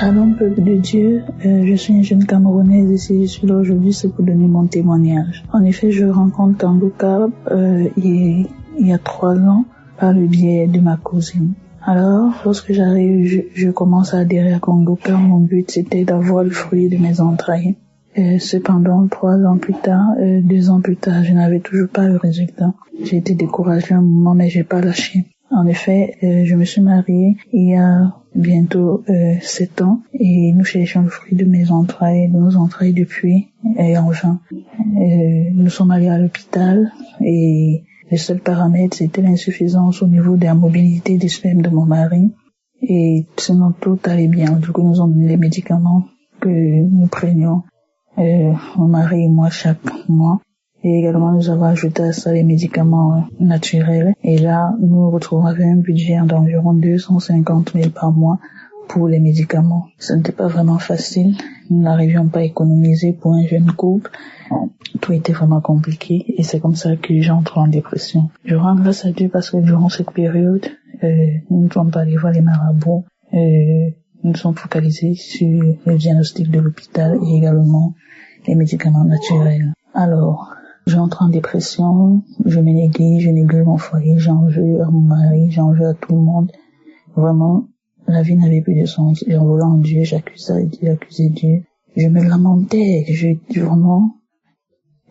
Shalom, peuple de Dieu. Je suis une jeune Camerounaise et si je suis là aujourd'hui, c'est pour donner mon témoignage. En effet, je rencontre Kangoka il y a 3 ans par le biais de ma cousine. Alors, lorsque j'arrive, je commence à adhérer à Kangoka. Mon but, c'était d'avoir le fruit de mes entrailles. Cependant, 2 ans plus tard, je n'avais toujours pas le résultat. J'ai été découragée un moment, mais j'ai pas lâché. En effet, je me suis mariée il y a bientôt 7 ans et nous cherchons le fruit de nos entrailles depuis et en vain. Nous sommes allés à l'hôpital et le seul paramètre, c'était l'insuffisance au niveau de la mobilité des spermes de mon mari. Et sinon, tout allait bien. Du coup, nous avons donné les médicaments que nous prenions, mon mari et moi, chaque mois. Et également, nous avons ajouté à ça les médicaments naturels. Et là, nous nous retrouvons avec un budget d'environ 250 000 par mois pour les médicaments. Ce n'était pas vraiment facile. Nous n'arrivions pas à économiser pour un jeune couple. Tout était vraiment compliqué. Et c'est comme ça que j'entre en dépression. Je rends grâce à Dieu parce que durant cette période, nous ne sommes pas allés voir les marabouts. Nous sommes focalisés sur le diagnostic de l'hôpital et également les médicaments naturels. Alors, j'entre en dépression, je me néglige, je néglige mon foyer, j'en veux à mon mari, j'en veux à tout le monde. Vraiment, la vie n'avait plus de sens. J'en voulais en Dieu, j'accusais Dieu. Je me lamentais, vraiment,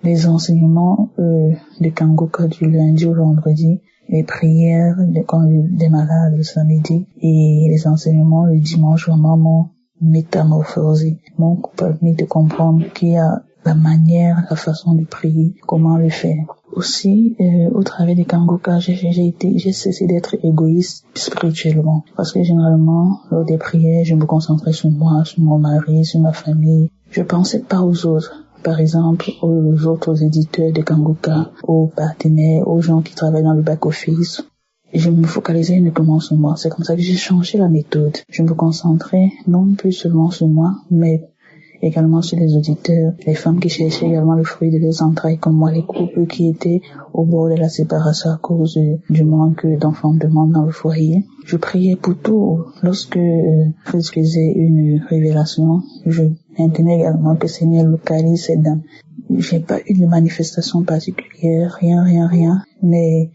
les enseignements de Kangoka du lundi au vendredi, les prières quand des malades le samedi et les enseignements le dimanche vraiment m'ont métamorphosé, m'ont permis de comprendre qu'il y a la manière, la façon de prier, comment le faire. Aussi, au travers des Kangoka, j'ai cessé d'être égoïste spirituellement. Parce que généralement, lors des prières, je me concentrais sur moi, sur mon mari, sur ma famille. Je pensais pas aux autres. Par exemple, aux autres éditeurs de Kangoka, aux partenaires, aux gens qui travaillent dans le back-office. Je me focalisais uniquement sur moi. C'est comme ça que j'ai changé la méthode. Je me concentrais non plus seulement sur moi, mais également sur les auditeurs, les femmes qui cherchaient également le fruit de leurs entrailles comme moi, les couples qui étaient au bord de la séparation à cause du manque d'enfants de monde dans le foyer. Je priais pour tout. Lorsque je faisais une révélation, je maintenais également que Seigneur localise ces dames. J'ai pas eu de manifestation particulière, rien. Mais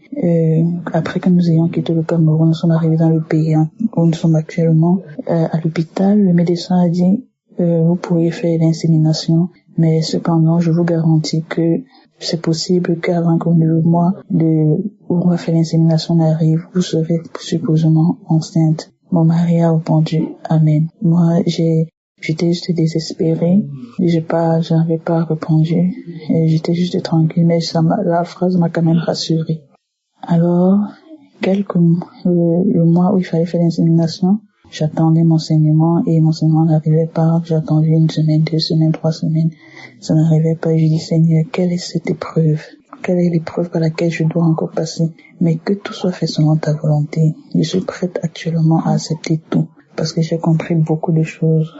après que nous ayons quitté le Cameroun, nous sommes arrivés dans le pays où nous sommes actuellement. À l'hôpital, le médecin a dit vous pourriez faire l'insémination, mais cependant, je vous garantis que c'est possible qu'avant que le mois où on va faire l'insémination n'arrive, vous serez supposément enceinte. Mon mari a répondu Amen. Moi, j'étais juste désespérée. J'avais pas répondu. Et j'étais juste tranquille, mais la phrase m'a quand même rassurée. Alors, le mois où il fallait faire l'insémination, j'attendais mon saignement et mon saignement n'arrivait pas. J'ai attendu 1 semaine, 2 semaines, 3 semaines. Ça n'arrivait pas. Et je dis Seigneur, quelle est cette épreuve? Quelle est l'épreuve par laquelle je dois encore passer? Mais que tout soit fait selon ta volonté. Je suis prête actuellement à accepter tout. Parce que j'ai compris beaucoup de choses.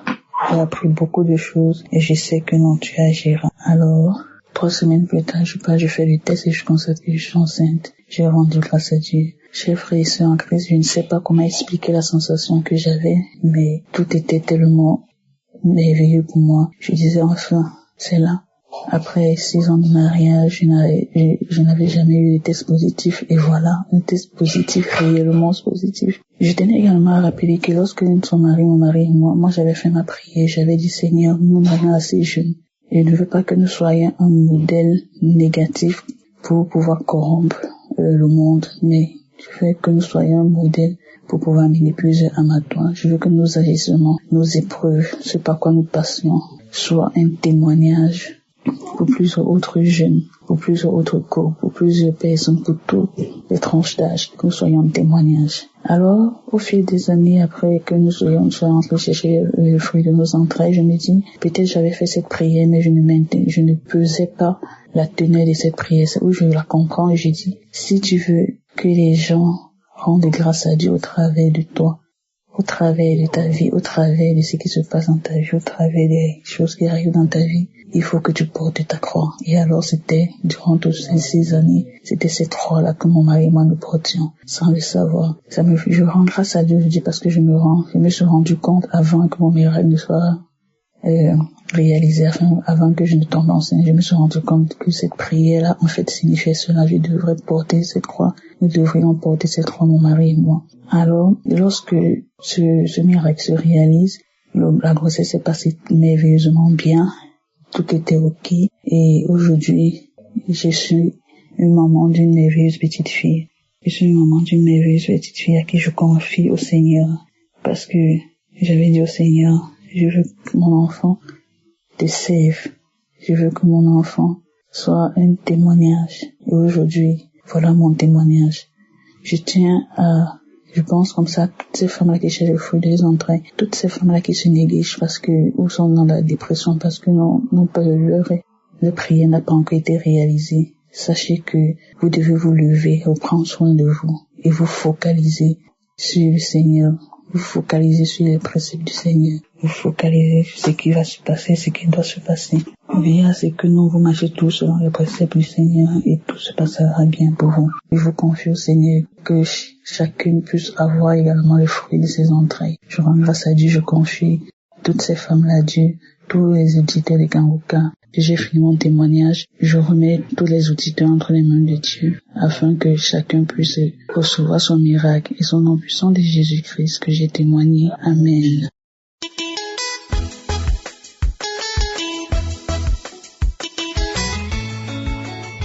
J'ai appris beaucoup de choses. Et je sais que non, tu agiras. Alors, 3 semaines plus tard, je fais le test et je constate que je suis enceinte. J'ai rendu grâce à Dieu. Chers frères et sœurs en Christ, je ne sais pas comment expliquer la sensation que j'avais, mais tout était tellement merveilleux pour moi. Je disais enfin, c'est là. Après 6 ans de mariage, je n'avais jamais eu de test positif, et voilà, un test positif, réellement positif. Je tenais également à rappeler que lorsque nous sommes mariés, mon mari et moi j'avais fait ma prière, j'avais dit Seigneur, nous marions assez jeunes. Je ne veux pas que nous soyons un modèle négatif pour pouvoir corrompre le monde, mais je veux que nous soyons un modèle pour pouvoir amener plusieurs âmes à toi. Je veux que nos agissements, nos épreuves, ce par quoi nous passions, soient un témoignage pour plusieurs autres jeunes, pour plusieurs autres couples, pour plusieurs personnes, pour toutes les tranches d'âge, que nous soyons un témoignage. Alors, au fil des années, après que nous soyons rentrés chercher le fruit de nos entrailles, je me dis, peut-être j'avais fait cette prière, mais je ne pesais pas la teneur de cette prière. C'est où je la comprends et je dis, si tu veux que les gens rendent grâce à Dieu au travers de toi, au travers de ta vie, au travers de ce qui se passe dans ta vie, au travers des choses qui arrivent dans ta vie, il faut que tu portes ta croix. Et alors c'était, durant toutes ces 6 années, c'était cette croix-là que mon mari et moi nous portions, sans le savoir. Je rends grâce à Dieu, je dis parce que je me suis rendu compte avant que mon miracle ne soit réalisé, avant que je ne tombe enceinte, je me suis rendu compte que cette prière-là, en fait, signifiait cela. Je devrais porter cette croix. Nous devrions porter cette croix, mon mari et moi. Alors, lorsque ce miracle se réalise, la grossesse s'est passée merveilleusement bien. Tout était ok. Et aujourd'hui, je suis une maman d'une merveilleuse petite fille. Je suis une maman d'une merveilleuse petite fille à qui je confie au Seigneur. Parce que j'avais dit au Seigneur, je veux que mon enfant te serve. Je veux que mon enfant soit un témoignage. Et aujourd'hui, voilà mon témoignage. Je pense comme ça, toutes ces femmes-là qui cherchent le fruit des entrailles, toutes ces femmes-là qui se négligent ou sont dans la dépression parce que leur prière n'a pas encore été réalisée. Sachez que vous devez vous lever et prendre soin de vous et vous focaliser sur le Seigneur. Vous focalisez sur les principes du Seigneur. Vous focalisez sur ce qui va se passer, ce qui doit se passer. Veillez à ce que vous marchez tous selon les préceptes du Seigneur et tout se passera bien pour vous. Je vous confie au Seigneur que chacune puisse avoir également le fruit de ses entrailles. Je rends grâce à Dieu, je confie toutes ces femmes-là à Dieu, tous les auditeurs de Kangoka. J'ai fini mon témoignage. Je remets tous les auditeurs entre les mains de Dieu afin que chacun puisse recevoir son miracle et son nom puissant de Jésus-Christ que j'ai témoigné. Amen.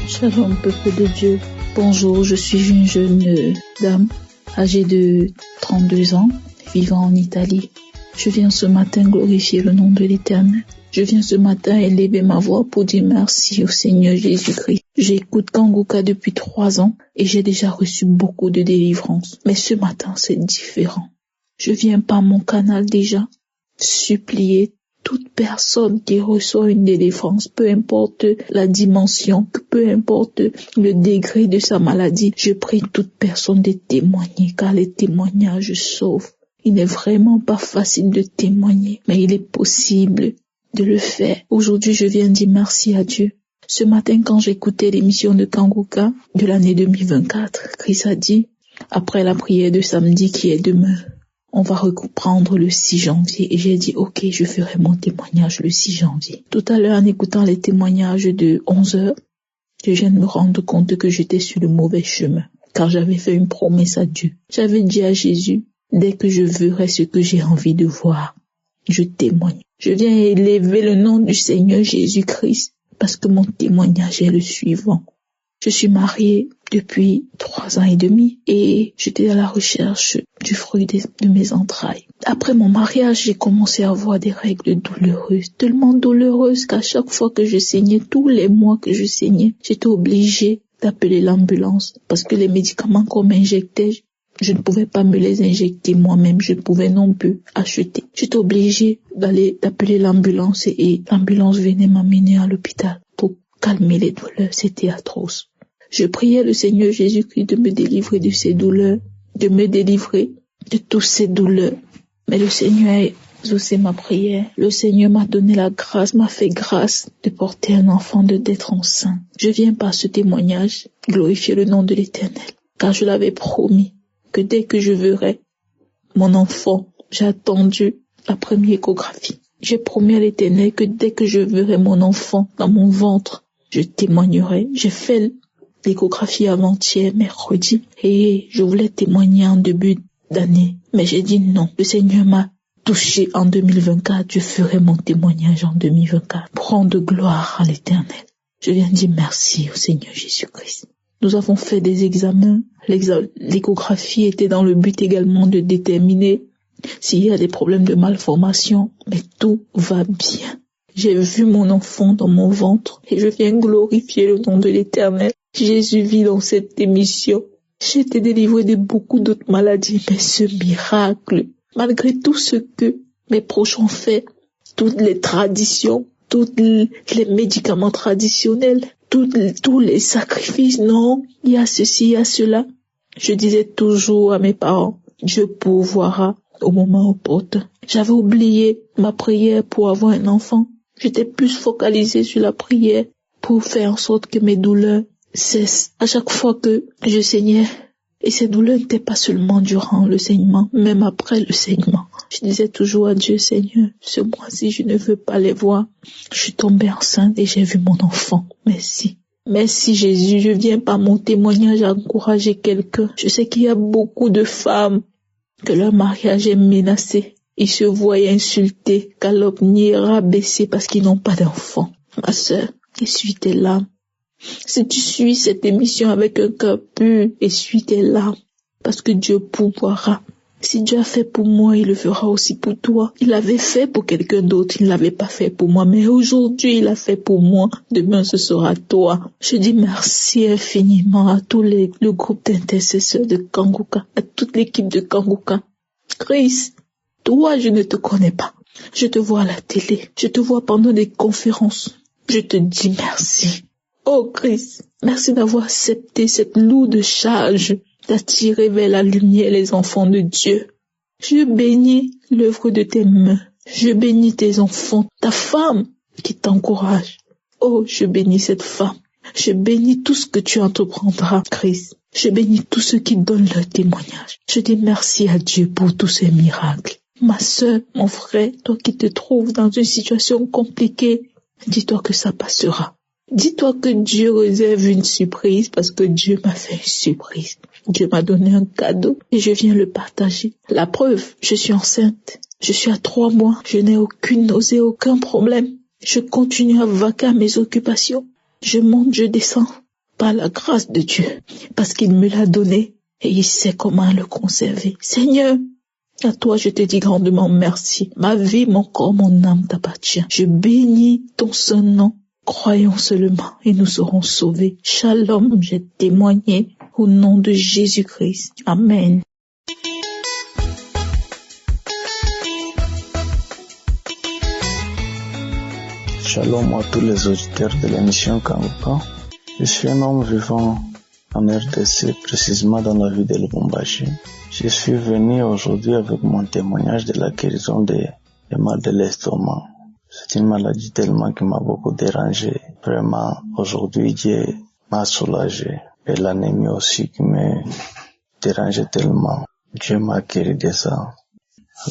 Shalom, peuple de Dieu. Bonjour, je suis une jeune dame âgée de 32 ans, vivant en Italie. Je viens ce matin glorifier le nom de l'Éternel. Je viens ce matin élever ma voix pour dire merci au Seigneur Jésus-Christ. J'écoute Kangoka depuis 3 ans et j'ai déjà reçu beaucoup de délivrance. Mais ce matin, c'est différent. Je viens par mon canal déjà supplier toute personne qui reçoit une délivrance, peu importe la dimension, peu importe le degré de sa maladie. Je prie toute personne de témoigner car les témoignages sauvent. Il n'est vraiment pas facile de témoigner, mais il est possible de le faire. Aujourd'hui, je viens dire merci à Dieu. Ce matin, quand j'écoutais l'émission de Kangoka de l'année 2024, Christ a dit, après la prière de samedi qui est demain, on va reprendre le 6 janvier. Et j'ai dit, ok, je ferai mon témoignage le 6 janvier. Tout à l'heure, en écoutant les témoignages de 11h, je viens de me rendre compte que j'étais sur le mauvais chemin, car j'avais fait une promesse à Dieu. J'avais dit à Jésus, dès que je verrai ce que j'ai envie de voir, je témoigne. Je viens élever le nom du Seigneur Jésus-Christ parce que mon témoignage est le suivant. Je suis mariée depuis 3 ans et demi et j'étais à la recherche du fruit de mes entrailles. Après mon mariage, j'ai commencé à avoir des règles douloureuses, tellement douloureuses qu'à chaque fois que je saignais, tous les mois que je saignais, j'étais obligée d'appeler l'ambulance parce que les médicaments qu'on m'injectait, je ne pouvais pas me les injecter moi-même, je ne pouvais non plus acheter. J'étais obligée d'appeler l'ambulance et l'ambulance venait m'amener à l'hôpital pour calmer les douleurs. C'était atroce. Je priais le Seigneur Jésus-Christ de me délivrer de ces douleurs, de me délivrer de toutes ces douleurs. Mais le Seigneur a exaucé ma prière. Le Seigneur m'a donné la grâce, m'a fait grâce de porter un enfant, d'être enceinte. Je viens par ce témoignage glorifier le nom de l'Éternel, car je l'avais promis que dès que je verrai mon enfant, j'ai attendu la première échographie. J'ai promis à l'Éternel que dès que je verrai mon enfant dans mon ventre, je témoignerai. J'ai fait l'échographie avant-hier, mercredi, et je voulais témoigner en début d'année. Mais j'ai dit non, le Seigneur m'a touché en 2024, je ferai mon témoignage en 2024. Pour rendre gloire à l'Éternel. Je viens dire merci au Seigneur Jésus-Christ. Nous avons fait des examens. L'échographie était dans le but également de déterminer s'il y a des problèmes de malformation, mais tout va bien. J'ai vu mon enfant dans mon ventre et je viens glorifier le nom de l'Éternel. Jésus vit dans cette émission. J'ai été délivrée de beaucoup d'autres maladies, mais ce miracle, malgré tout ce que mes proches ont fait, toutes les traditions, tous les médicaments traditionnels, tous les sacrifices, non, il y a ceci, il y a cela. Je disais toujours à mes parents, Dieu pourvoira au moment opportun. J'avais oublié ma prière pour avoir un enfant. J'étais plus focalisée sur la prière pour faire en sorte que mes douleurs cessent. À chaque fois que je saignais, et ces douleurs n'étaient pas seulement durant le saignement, même après le saignement. Je disais toujours à Dieu, Seigneur, ce mois-ci, je ne veux pas les voir. Je suis tombée enceinte et j'ai vu mon enfant. Merci. Merci Jésus, je viens par mon témoignage encourager quelqu'un. Je sais qu'il y a beaucoup de femmes que leur mariage est menacé. Ils se voient insultés, calomniés, rabaissés parce qu'ils n'ont pas d'enfant. Ma sœur, essuie tes larmes. Si tu suis cette émission avec un cœur pur, essuie tes larmes, parce que Dieu pourvoira. Si Dieu a fait pour moi, il le fera aussi pour toi. Il l'avait fait pour quelqu'un d'autre, il ne l'avait pas fait pour moi, mais aujourd'hui il a fait pour moi. Demain ce sera toi. Je dis merci infiniment à tous le groupe d'intercesseurs de Kanguka, à toute l'équipe de Kanguka. Christ, toi je ne te connais pas. Je te vois à la télé, je te vois pendant des conférences. Je te dis merci. Oh Christ, merci d'avoir accepté cette lourde charge d'attirer vers la lumière les enfants de Dieu. Je bénis l'œuvre de tes mains. Je bénis tes enfants, ta femme qui t'encourage. Oh, je bénis cette femme. Je bénis tout ce que tu entreprendras, Christ. Je bénis tous ceux qui donnent leur témoignage. Je dis merci à Dieu pour tous ces miracles. Ma sœur, mon frère, toi qui te trouves dans une situation compliquée, dis-toi que ça passera. Dis-toi que Dieu réserve une surprise parce que Dieu m'a fait une surprise. Dieu m'a donné un cadeau et je viens le partager. La preuve, je suis enceinte. Je suis à 3 mois. Je n'ai aucune nausée, aucun problème. Je continue à vaquer à mes occupations. Je monte, je descends par la grâce de Dieu parce qu'il me l'a donné et il sait comment le conserver. Seigneur, à toi je te dis grandement merci. Ma vie, mon corps, mon âme t'appartient. Je bénis ton saint nom. Croyons seulement et nous serons sauvés. Shalom, j'ai témoigné au nom de Jésus-Christ. Amen. Shalom à tous les auditeurs de l'émission Kanguka. Je suis un homme vivant en RDC, précisément dans la ville de Lubumbashi. Je suis venu aujourd'hui avec mon témoignage de la guérison des mal de l'estomac. C'est une maladie tellement qui m'a beaucoup dérangé. Vraiment, aujourd'hui, Dieu m'a soulagé. Et l'anémie aussi qui me dérangeait tellement. Dieu m'a guéri de ça.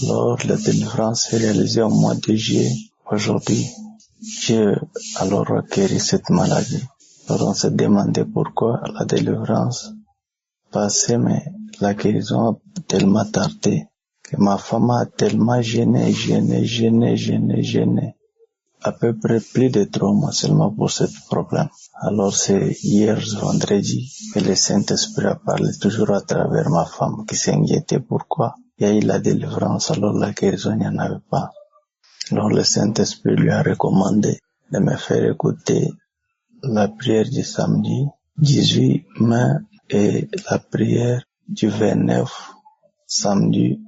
Alors, la délivrance est réalisée au mois de juillet. Aujourd'hui, Dieu alors a guéri cette maladie. Alors, on s'est demandé pourquoi la délivrance passait, mais la guérison a tellement tardé que ma femme a tellement gêné. À peu près plus de 3 mois seulement pour ce problème. Alors c'est hier vendredi que le Saint-Esprit a parlé toujours à travers ma femme qui s'inquiétait pourquoi il y a eu la délivrance alors la guérison il n'y en avait pas. Alors le Saint-Esprit lui a recommandé de me faire écouter la prière du samedi 18 mai et la prière du 29 samedi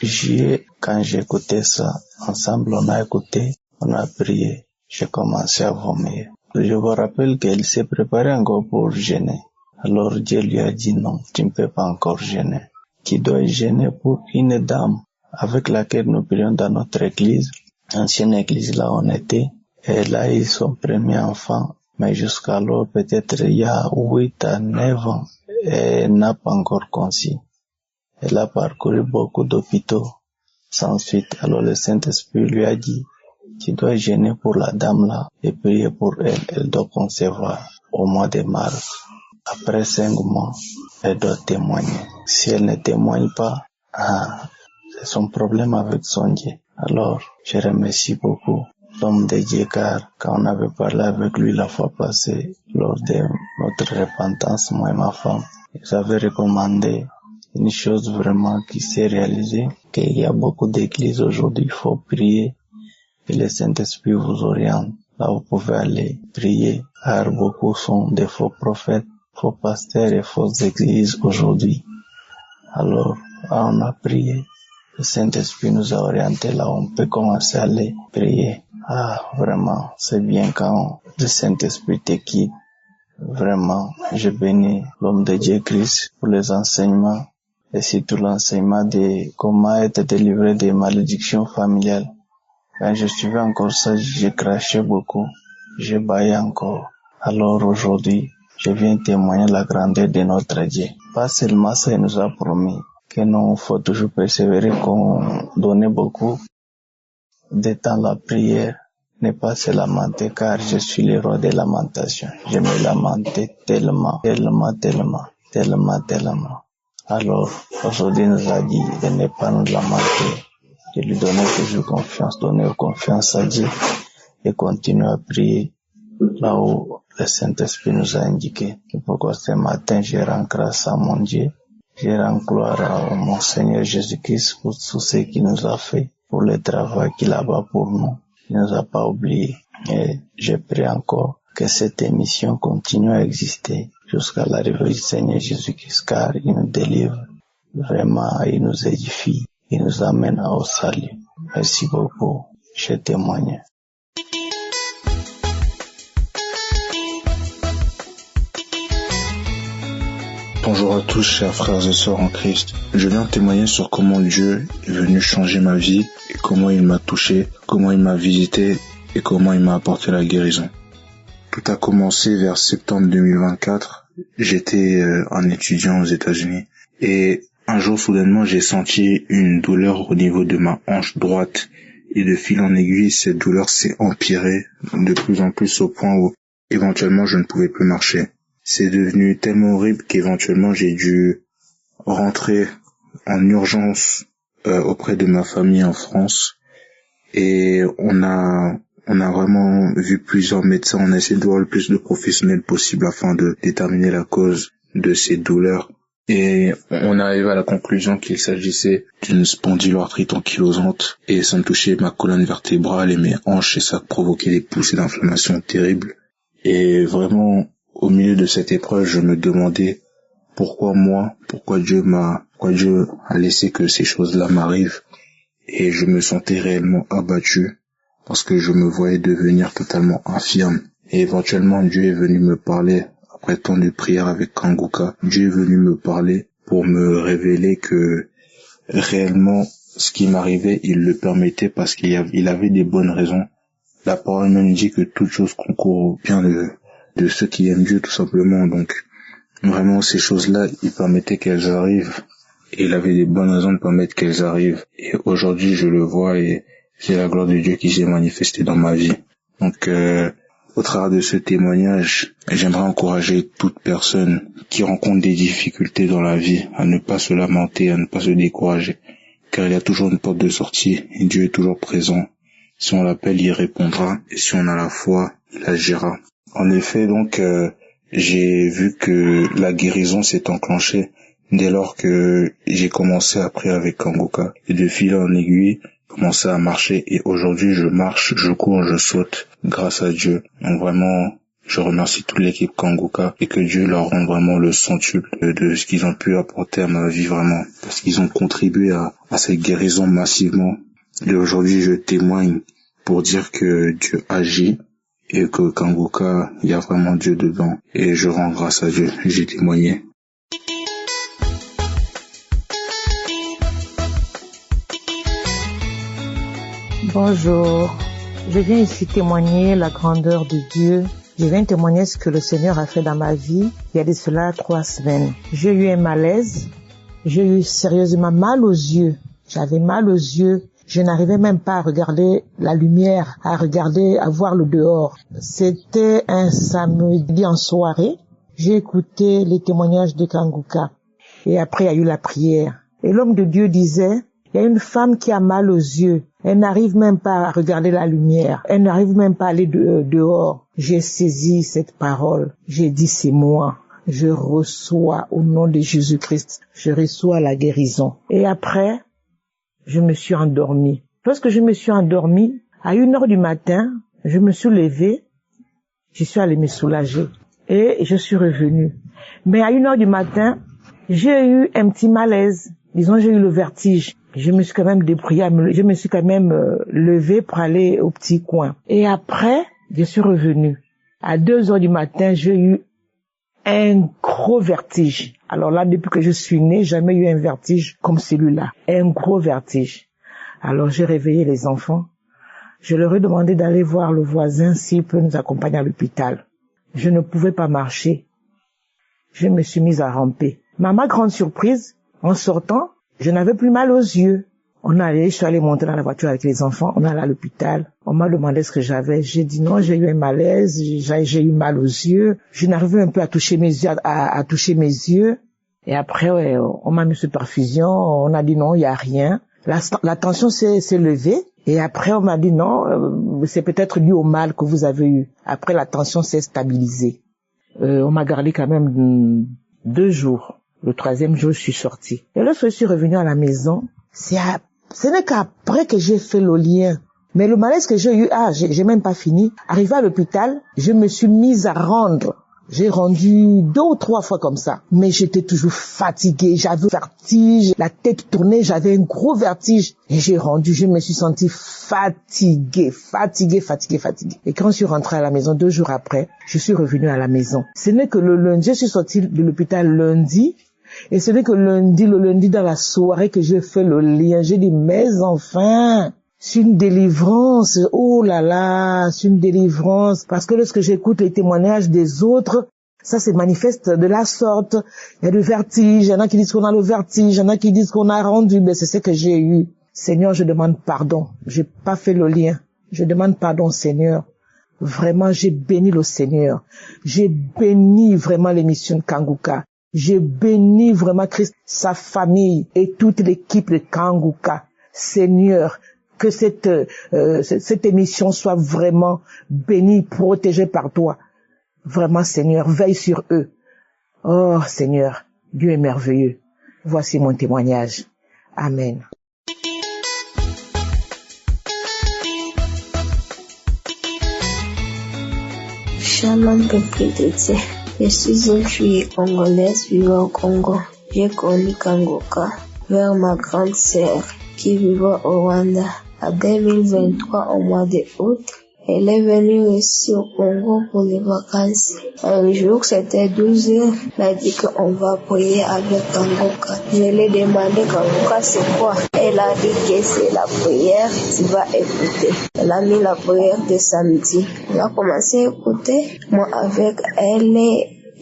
juillet. Quand j'ai écouté ça, ensemble on a écouté, on a prié, j'ai commencé à vomir. Je vous rappelle qu'elle s'est préparée encore pour jeûner. Alors Dieu lui a dit non, tu ne peux pas encore jeûner. Tu dois jeûner pour une dame avec laquelle nous prions dans notre église, ancienne église là où on était. Elle a eu son premier enfant, mais jusqu'alors peut-être il y a 8 à 9 ans, elle n'a pas encore conçu. Elle a parcouru beaucoup d'hôpitaux sans suite. Alors le Saint-Esprit lui a dit, tu dois jeûner pour la dame là et prier pour elle. Elle doit concevoir au mois de mars. Après 5 mois, elle doit témoigner. Si elle ne témoigne pas, c'est son problème avec son Dieu. Alors, je remercie beaucoup l'homme de Dieu car quand on avait parlé avec lui la fois passée, lors de notre repentance, moi et ma femme, j'avais recommandé une chose vraiment qui s'est réalisée, qu'il y a beaucoup d'églises aujourd'hui, il faut prier et le Saint-Esprit vous oriente. Là, vous pouvez aller prier, car beaucoup sont des faux prophètes, faux pasteurs et fausses églises aujourd'hui. Alors, on a prié. Le Saint-Esprit nous a orientés là, on peut commencer à aller prier. Vraiment, c'est bien quand le Saint-Esprit te quitte. Vraiment, je bénis l'homme de Dieu Christ pour les enseignements et surtout l'enseignement de comment être délivré des malédictions familiales. Quand je suivais encore ça, j'ai craché beaucoup, j'ai baillé encore. Alors aujourd'hui, je viens témoigner la grandeur de notre Dieu. Pas seulement ça, il nous a promis que nous faut toujours persévérer, qu'on donne beaucoup de temps la prière, ne pas se lamenter, car je suis le roi des lamentations. Je me lamentais tellement. Alors, aujourd'hui, il nous a dit de ne pas nous lamenter, de lui donner toujours confiance, donner confiance à Dieu et continuer à prier là où le Saint-Esprit nous a indiqué. C'est pourquoi ce matin, je rends grâce à mon Dieu, je rends gloire à mon Seigneur Jésus-Christ pour tout ce qu'il nous a fait, pour le travail qu'il a fait pour nous. Il ne nous a pas oubliés. Et je prie encore que cette émission continue à exister jusqu'à l'arrivée du Seigneur Jésus-Christ, car il nous délivre. Vraiment, il nous édifie, il nous amène au salut. Merci beaucoup. Je témoigne. Bonjour à tous, chers frères et sœurs en Christ. Je viens témoigner sur comment Dieu est venu changer ma vie et comment il m'a touché, comment il m'a visité et comment il m'a apporté la guérison. Tout a commencé vers septembre 2024. J'étais un étudiant aux États-Unis et un jour soudainement j'ai senti une douleur au niveau de ma hanche droite et de fil en aiguille cette douleur s'est empirée de plus en plus au point où éventuellement je ne pouvais plus marcher. C'est devenu tellement horrible qu'éventuellement j'ai dû rentrer en urgence auprès de ma famille en France et on a vraiment vu plusieurs médecins, on a essayé de voir le plus de professionnels possible afin de déterminer la cause de ces douleurs et on est arrivé à la conclusion qu'il s'agissait d'une spondyloarthrite ankylosante et ça me touchait ma colonne vertébrale et mes hanches et ça provoquait des poussées d'inflammation terribles et vraiment au milieu de cette épreuve, je me demandais pourquoi Dieu a laissé que ces choses-là m'arrivent et je me sentais réellement abattu parce que je me voyais devenir totalement infirme et éventuellement Dieu est venu me parler après tant de prières avec Kanguka. Dieu est venu me parler pour me révéler que réellement ce qui m'arrivait, il le permettait parce qu'il avait des bonnes raisons. La parole même dit que toute chose concourt au bien de ceux qui aiment Dieu tout simplement. Donc vraiment ces choses-là, il permettait qu'elles arrivent et il avait des bonnes raisons de permettre qu'elles arrivent et aujourd'hui je le vois et c'est la gloire de Dieu qui s'est manifestée dans ma vie. Donc au travers de ce témoignage, j'aimerais encourager toute personne qui rencontre des difficultés dans la vie à ne pas se lamenter, à ne pas se décourager, car il y a toujours une porte de sortie et Dieu est toujours présent. Si on l'appelle, il répondra et si on a la foi, il agira. En effet, donc, j'ai vu que la guérison s'est enclenchée dès lors que j'ai commencé à prier avec Kanguka. Et de fil en aiguille, commencé à marcher. Et aujourd'hui, je marche, je cours, je saute grâce à Dieu. Donc vraiment, je remercie toute l'équipe Kanguka et que Dieu leur rende vraiment le centuple de ce qu'ils ont pu apporter à ma vie vraiment. Parce qu'ils ont contribué à cette guérison massivement. Et aujourd'hui, je témoigne pour dire que Dieu agit. Et que Kanguka, il y a vraiment Dieu dedans. Et je rends grâce à Dieu. J'ai témoigné. Bonjour. Je viens ici témoigner la grandeur de Dieu. Je viens témoigner ce que le Seigneur a fait dans ma vie il y a de cela 3 semaines. J'ai eu un malaise. J'ai eu sérieusement mal aux yeux. J'avais mal aux yeux. Je n'arrivais même pas à regarder la lumière, à voir le dehors. C'était un samedi en soirée. J'ai écouté les témoignages de Kanguka. Et après, il y a eu la prière. Et l'homme de Dieu disait, il y a une femme qui a mal aux yeux. Elle n'arrive même pas à regarder la lumière. Elle n'arrive même pas à aller dehors. J'ai saisi cette parole. J'ai dit, c'est moi. Je reçois au nom de Jésus-Christ. Je reçois la guérison. Et après, je me suis endormie. Lorsque je me suis endormie, à 1h du matin, je me suis levée, je suis allée me soulager et je suis revenue. Mais à 1h du matin, j'ai eu un petit malaise. Disons, j'ai eu le vertige. Je me suis quand même débrouillée, je me suis quand même levée pour aller au petit coin. Et après, je suis revenue. À 2h du matin, j'ai eu un gros vertige. Alors là, depuis que je suis née, jamais eu un vertige comme celui-là. Un gros vertige. Alors j'ai réveillé les enfants. Je leur ai demandé d'aller voir le voisin s'il peut nous accompagner à l'hôpital. Je ne pouvais pas marcher. Je me suis mise à ramper. Mais à ma grande surprise, en sortant, je n'avais plus mal aux yeux. Je suis allée monter dans la voiture avec les enfants, on est allé à l'hôpital. On m'a demandé ce que j'avais. J'ai dit non, j'ai eu un malaise, j'ai eu mal aux yeux. Je n'arrivais un peu à toucher mes yeux, à toucher mes yeux. Et après, on m'a mis sous perfusion, on a dit non, il n'y a rien. La tension s'est levée. Et après, on m'a dit non, c'est peut-être dû au mal que vous avez eu. Après, la tension s'est stabilisée. On m'a gardé quand même 2 jours. Le 3e jour, je suis sortie. Et lorsque je suis revenue à la maison, ce n'est qu'après que j'ai fait le lien. Mais le malaise que j'ai eu, j'ai même pas fini. Arrivé à l'hôpital, je me suis mise à rendre. J'ai rendu 2 ou 3 fois comme ça. Mais j'étais toujours fatiguée, j'avais vertige, la tête tournait, j'avais un gros vertige. Et je me suis sentie fatiguée. Et quand je suis rentrée à la maison 2 jours après, je suis revenue à la maison. Ce n'est que le lundi, je suis sortie de l'hôpital lundi. Et ce n'est que le lundi dans la soirée que j'ai fait le lien. J'ai dit, mais enfin, c'est une délivrance. Oh là là, c'est une délivrance. Parce que lorsque j'écoute les témoignages des autres, ça se manifeste de la sorte. Il y a du vertige. Il y en a qui disent qu'on a le vertige. Il y en a qui disent qu'on a rendu. Mais c'est ce que j'ai eu. Seigneur, je demande pardon. J'ai pas fait le lien. Je demande pardon, Seigneur. Vraiment, j'ai béni le Seigneur. J'ai béni vraiment l'émission de Kanguka. J'ai béni vraiment Christ, sa famille et toute l'équipe de Kanguka. Seigneur, que cette émission soit vraiment bénie, protégée par toi. Vraiment, Seigneur, veille sur eux. Oh, Seigneur, Dieu est merveilleux. Voici mon témoignage. Amen. Shalom, peuple de Dieu. Je suis une fille congolaise vivant au Congo. J'ai connu Kanguka vers ma grande sœur qui vivait au Rwanda. En 2023, au mois d'août, elle est venue ici au Congo pour les vacances. Un jour, c'était 12 heures, elle a dit qu'on va prier avec Kanguka. Je lui ai demandé Kanguka c'est quoi. Elle a dit que c'est la prière, tu vas écouter. Elle a mis la prière de samedi. On a commencé à écouter, moi avec elle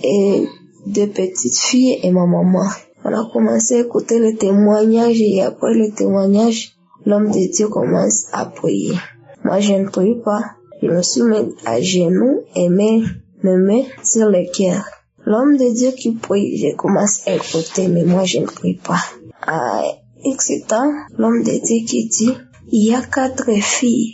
et 2 petites filles et ma maman. On a commencé à écouter le témoignage et après le témoignage, l'homme de Dieu commence à prier. Moi, je ne prie pas. Je me suis mis à genoux et mes mains sur le cœur. L'homme de Dieu qui prie, je commence à écouter, mais moi, je ne prie pas. À X temps, l'homme de Dieu qui dit, il y a 4 filles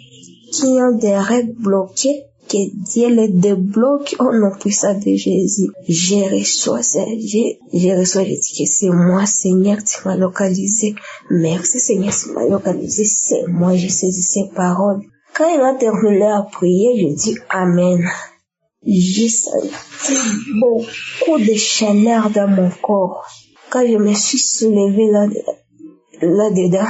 qui ont des règles bloquées, que Dieu les débloque au nom puissant de Jésus. Je reçois, je dis que c'est moi, Seigneur, tu m'as localisé. Merci, Seigneur, tu m'as localisé. C'est moi, je saisis ces paroles. Quand il a terminé à prier, je dis Amen. J'ai senti beaucoup de chaleur dans mon corps. Quand je me suis soulevée là-dedans,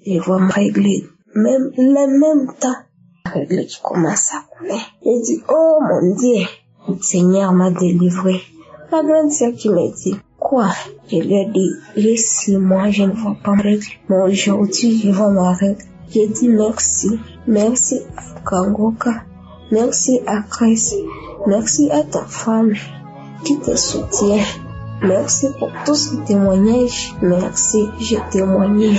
je vois me régler. Même le même temps, la règle qui commence à couler. Je dis, oh mon Dieu, le Seigneur m'a délivré. La grande sœur qui me dit, quoi? Je lui ai dit, j'ai 6 mois, je ne vois pas ma règle. Mais aujourd'hui, je vois ma règle. J'ai dit merci. Merci à Kanguka. Merci à Christ. Merci à ta femme qui te soutient. Merci pour tous ces témoignages. Merci, j'ai témoigné.